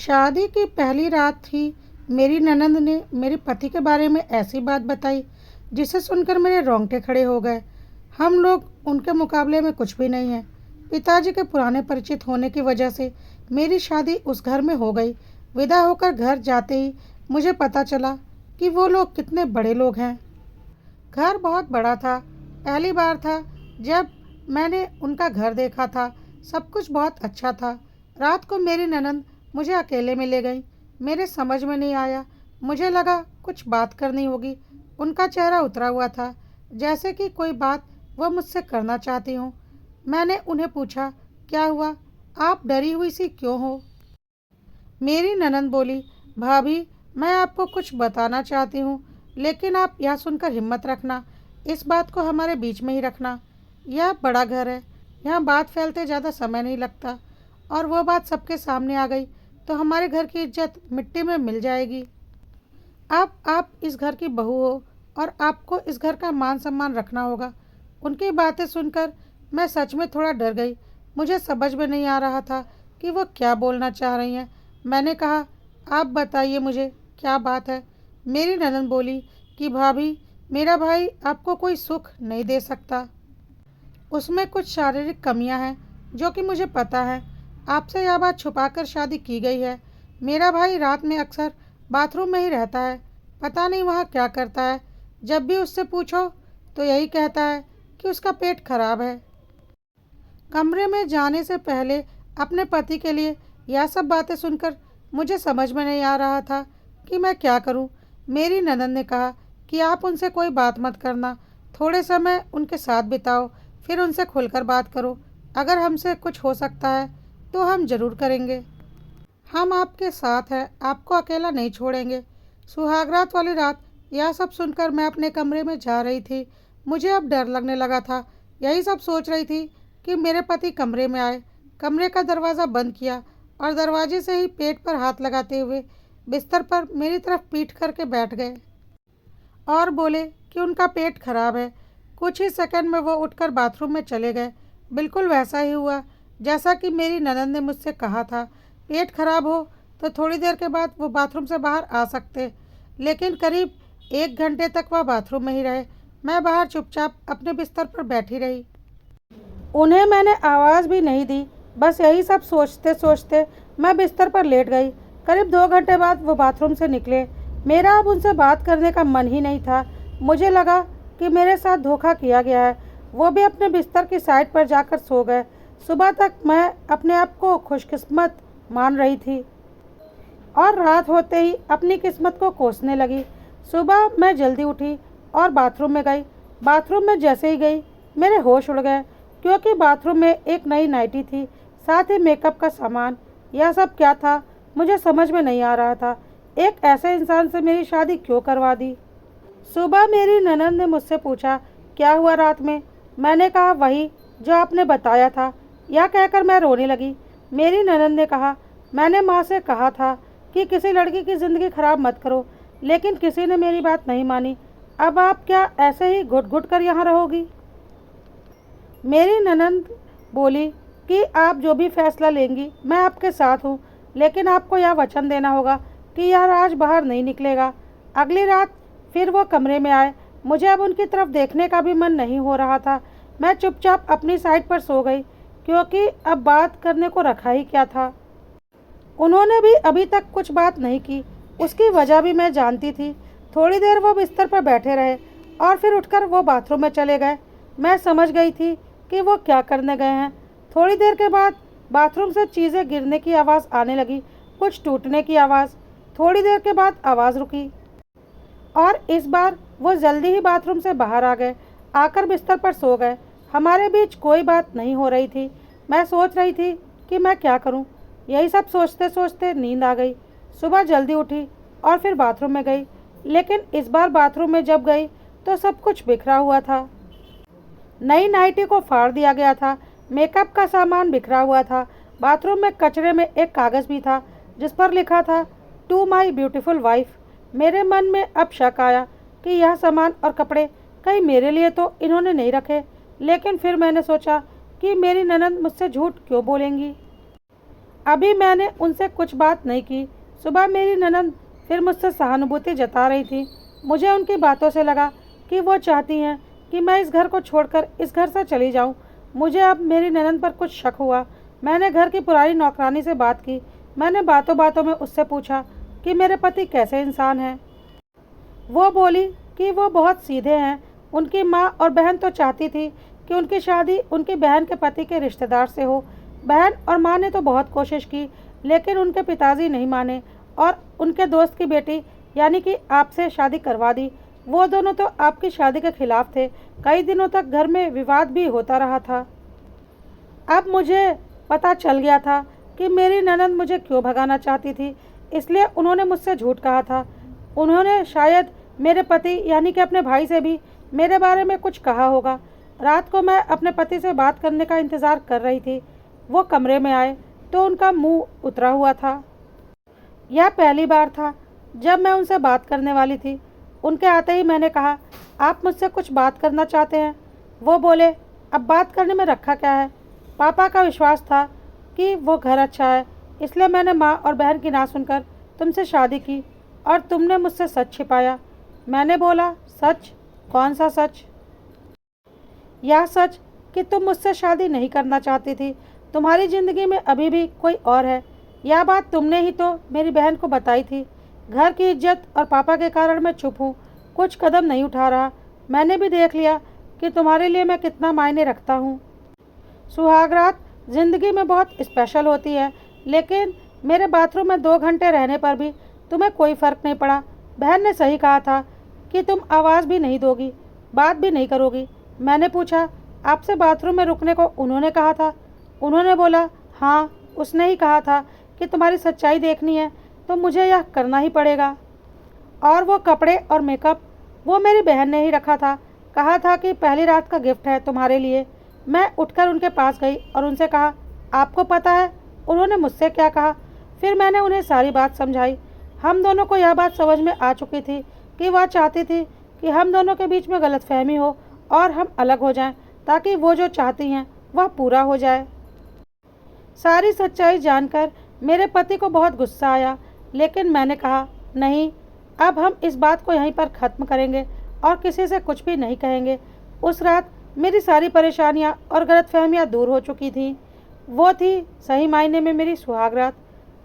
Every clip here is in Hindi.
शादी की पहली रात थी। मेरी ननंद ने मेरे पति के बारे में ऐसी बात बताई जिसे सुनकर मेरे रोंगटे खड़े हो गए। हम लोग उनके मुकाबले में कुछ भी नहीं हैं। पिताजी के पुराने परिचित होने की वजह से मेरी शादी उस घर में हो गई। विदा होकर घर जाते ही मुझे पता चला कि वो लोग कितने बड़े लोग हैं। घर बहुत बड़ा था। पहली बार था जब मैंने उनका घर देखा था। सब कुछ बहुत अच्छा था। रात को मेरी ननंद मुझे अकेले में ले गई। मेरे समझ में नहीं आया। मुझे लगा कुछ बात करनी होगी। उनका चेहरा उतरा हुआ था, जैसे कि कोई बात वह मुझसे करना चाहती हूँ। मैंने उन्हें पूछा, क्या हुआ? आप डरी हुई सी क्यों हो? मेरी ननंद बोली, भाभी, मैं आपको कुछ बताना चाहती हूँ, लेकिन आप यह सुनकर हिम्मत रखना। इस बात को हमारे बीच में ही रखना। यह बड़ा घर है, यहाँ बात फैलते ज़्यादा समय नहीं लगता, और वो बात सबके सामने आ गई तो हमारे घर की इज्जत मिट्टी में मिल जाएगी। अब आप इस घर की बहू हो और आपको इस घर का मान सम्मान रखना होगा। उनकी बातें सुनकर मैं सच में थोड़ा डर गई। मुझे समझ में नहीं आ रहा था कि वो क्या बोलना चाह रही हैं। मैंने कहा, आप बताइए मुझे क्या बात है। मेरी ननद बोली कि भाभी, मेरा भाई आपको कोई सुख नहीं दे सकता। उसमें कुछ शारीरिक कमियां हैं जो कि मुझे पता है। आपसे यह बात छुपाकर शादी की गई है। मेरा भाई रात में अक्सर बाथरूम में ही रहता है। पता नहीं वहाँ क्या करता है। जब भी उससे पूछो तो यही कहता है कि उसका पेट खराब है। कमरे में जाने से पहले अपने पति के लिए यह सब बातें सुनकर मुझे समझ में नहीं आ रहा था कि मैं क्या करूं। मेरी ननद ने कहा कि आप उनसे कोई बात मत करना, थोड़े समय उनके साथ बिताओ, फिर उनसे खुलकर बात करो। अगर हमसे कुछ हो सकता है तो हम ज़रूर करेंगे। हम आपके साथ हैं, आपको अकेला नहीं छोड़ेंगे। सुहागरात वाली रात यह सब सुनकर मैं अपने कमरे में जा रही थी। मुझे अब डर लगने लगा था। यही सब सोच रही थी कि मेरे पति कमरे में आए। कमरे का दरवाज़ा बंद किया और दरवाजे से ही पेट पर हाथ लगाते हुए बिस्तर पर मेरी तरफ पीठ करके बैठ गए और बोले कि उनका पेट खराब है। कुछ ही सेकंड में वो उठकर बाथरूम में चले गए। बिल्कुल वैसा ही हुआ जैसा कि मेरी ननद ने मुझसे कहा था। पेट खराब हो तो थोड़ी देर के बाद वो बाथरूम से बाहर आ सकते, लेकिन करीब 1 घंटे तक वह बाथरूम में ही रहे। मैं बाहर चुपचाप अपने बिस्तर पर बैठी रही। उन्हें मैंने आवाज़ भी नहीं दी। बस यही सब सोचते सोचते मैं बिस्तर पर लेट गई। करीब 2 घंटे बाद वो बाथरूम से निकले। मेरा अब उनसे बात करने का मन ही नहीं था। मुझे लगा कि मेरे साथ धोखा किया गया है। वो भी अपने बिस्तर की साइड पर जाकर सो गए। सुबह तक मैं अपने आप को खुशकिस्मत मान रही थी और रात होते ही अपनी किस्मत को कोसने लगी। सुबह मैं जल्दी उठी और बाथरूम में गई। बाथरूम में जैसे ही गई मेरे होश उड़ गए, क्योंकि बाथरूम में एक नई नाइटी थी, साथ ही मेकअप का सामान। यह सब क्या था मुझे समझ में नहीं आ रहा था। एक ऐसे इंसान से मेरी शादी क्यों करवा दी? सुबह मेरी ननद ने मुझसे पूछा, क्या हुआ रात में? मैंने कहा, वही जो आपने बताया था। यह कहकर मैं रोने लगी। मेरी ननद ने कहा, मैंने माँ से कहा था कि किसी लड़की की ज़िंदगी खराब मत करो, लेकिन किसी ने मेरी बात नहीं मानी। अब आप क्या ऐसे ही घुट घुट कर यहाँ रहोगी? मेरी ननद बोली कि आप जो भी फैसला लेंगी मैं आपके साथ हूँ, लेकिन आपको यह वचन देना होगा कि यह राज बाहर नहीं निकलेगा। अगली रात फिर वो कमरे में आए। मुझे अब उनकी तरफ देखने का भी मन नहीं हो रहा था। मैं चुपचाप अपनी साइड पर सो गई, क्योंकि अब बात करने को रखा ही क्या था। उन्होंने भी अभी तक कुछ बात नहीं की। उसकी वजह भी मैं जानती थी। थोड़ी देर वो बिस्तर पर बैठे रहे और फिर उठकर वो बाथरूम में चले गए। मैं समझ गई थी कि वो क्या करने गए हैं। थोड़ी देर के बाद बाथरूम से चीज़ें गिरने की आवाज़ आने लगी, कुछ टूटने की आवाज़। थोड़ी देर के बाद आवाज़ रुकी और इस बार वो जल्दी ही बाथरूम से बाहर आ गए, आकर बिस्तर पर सो गए। हमारे बीच कोई बात नहीं हो रही थी। मैं सोच रही थी कि मैं क्या करूं। यही सब सोचते सोचते नींद आ गई। सुबह जल्दी उठी और फिर बाथरूम में गई, लेकिन इस बार बाथरूम में जब गई तो सब कुछ बिखरा हुआ था। नई नाइटी को फाड़ दिया गया था, मेकअप का सामान बिखरा हुआ था। बाथरूम में कचरे में एक कागज़ भी था जिस पर लिखा था, टू माई ब्यूटीफुल वाइफ। मेरे मन में अब शक आया कि यह सामान और कपड़े कहीं मेरे लिए तो इन्होंने नहीं रखे, लेकिन फिर मैंने सोचा कि मेरी ननद मुझसे झूठ क्यों बोलेंगी। अभी मैंने उनसे कुछ बात नहीं की। सुबह मेरी ननद फिर मुझसे सहानुभूति जता रही थी। मुझे उनकी बातों से लगा कि वो चाहती हैं कि मैं इस घर को छोड़कर इस घर से चली जाऊं। मुझे अब मेरी ननद पर कुछ शक हुआ। मैंने घर की पुरानी नौकरानी से बात की। मैंने बातों बातों में उससे पूछा कि मेरे पति कैसे इंसान हैं। वो बोली कि वो बहुत सीधे हैं। उनकी माँ और बहन तो चाहती थी कि उनकी शादी उनकी बहन के पति के रिश्तेदार से हो। बहन और माँ ने तो बहुत कोशिश की, लेकिन उनके पिताजी नहीं माने और उनके दोस्त की बेटी यानी कि आपसे शादी करवा दी। वो दोनों तो आपकी शादी के खिलाफ थे। कई दिनों तक घर में विवाद भी होता रहा था। अब मुझे पता चल गया था कि मेरी ननद मुझे क्यों भगाना चाहती थी, इसलिए उन्होंने मुझसे झूठ कहा था। उन्होंने शायद मेरे पति यानी कि अपने भाई से भी मेरे बारे में कुछ कहा होगा। रात को मैं अपने पति से बात करने का इंतज़ार कर रही थी। वो कमरे में आए तो उनका मुंह उतरा हुआ था। यह पहली बार था जब मैं उनसे बात करने वाली थी। उनके आते ही मैंने कहा, आप मुझसे कुछ बात करना चाहते हैं? वो बोले, अब बात करने में रखा क्या है। पापा का विश्वास था कि वो घर अच्छा है, इसलिए मैंने माँ और बहन की ना सुनकर तुमसे शादी की और तुमने मुझसे सच छिपाया। मैंने बोला, सच? कौन सा सच? यह सच कि तुम मुझसे शादी नहीं करना चाहती थी। तुम्हारी ज़िंदगी में अभी भी कोई और है। यह बात तुमने ही तो मेरी बहन को बताई थी। घर की इज्जत और पापा के कारण मैं चुप हूँ, कुछ कदम नहीं उठा रहा। मैंने भी देख लिया कि तुम्हारे लिए मैं कितना मायने रखता हूँ। सुहागरात ज़िंदगी में बहुत स्पेशल होती है, लेकिन मेरे बाथरूम में 2 घंटे रहने पर भी तुम्हें कोई फ़र्क नहीं पड़ा। बहन ने सही कहा था कि तुम आवाज़ भी नहीं दोगी, बात भी नहीं करोगी। मैंने पूछा, आपसे बाथरूम में रुकने को उन्होंने कहा था? उन्होंने बोला, हाँ, उसने ही कहा था कि तुम्हारी सच्चाई देखनी है तो मुझे यह करना ही पड़ेगा। और वो कपड़े और मेकअप वो मेरी बहन ने ही रखा था। कहा था कि पहली रात का गिफ्ट है तुम्हारे लिए। मैं उठकर उनके पास गई और उनसे कहा, आपको पता है उन्होंने मुझसे क्या कहा? फिर मैंने उन्हें सारी बात समझाई। हम दोनों को यह बात समझ में आ चुकी थी कि वह चाहती थी कि हम दोनों के बीच में गलतफहमी हो और हम अलग हो जाएं, ताकि वो जो चाहती हैं वह पूरा हो जाए। सारी सच्चाई जानकर मेरे पति को बहुत गुस्सा आया, लेकिन मैंने कहा, नहीं, अब हम इस बात को यहीं पर ख़त्म करेंगे और किसी से कुछ भी नहीं कहेंगे। उस रात मेरी सारी परेशानियां और गलतफहमियां दूर हो चुकी थीं। वो थी सही मायने में मेरी सुहाग रात।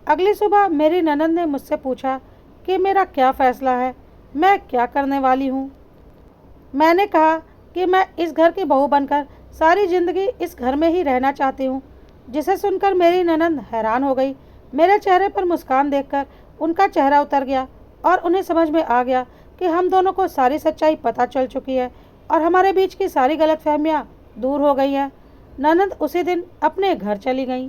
अगली सुबह मेरी ननद ने मुझसे पूछा कि मेरा क्या फ़ैसला है, मैं क्या करने वाली हूँ। मैंने कहा कि मैं इस घर की बहू बनकर सारी ज़िंदगी इस घर में ही रहना चाहती हूँ। जिसे सुनकर मेरी ननद हैरान हो गई। मेरे चेहरे पर मुस्कान देखकर उनका चेहरा उतर गया और उन्हें समझ में आ गया कि हम दोनों को सारी सच्चाई पता चल चुकी है और हमारे बीच की सारी गलतफहमियां दूर हो गई हैं। ननद उसी दिन अपने घर चली गई।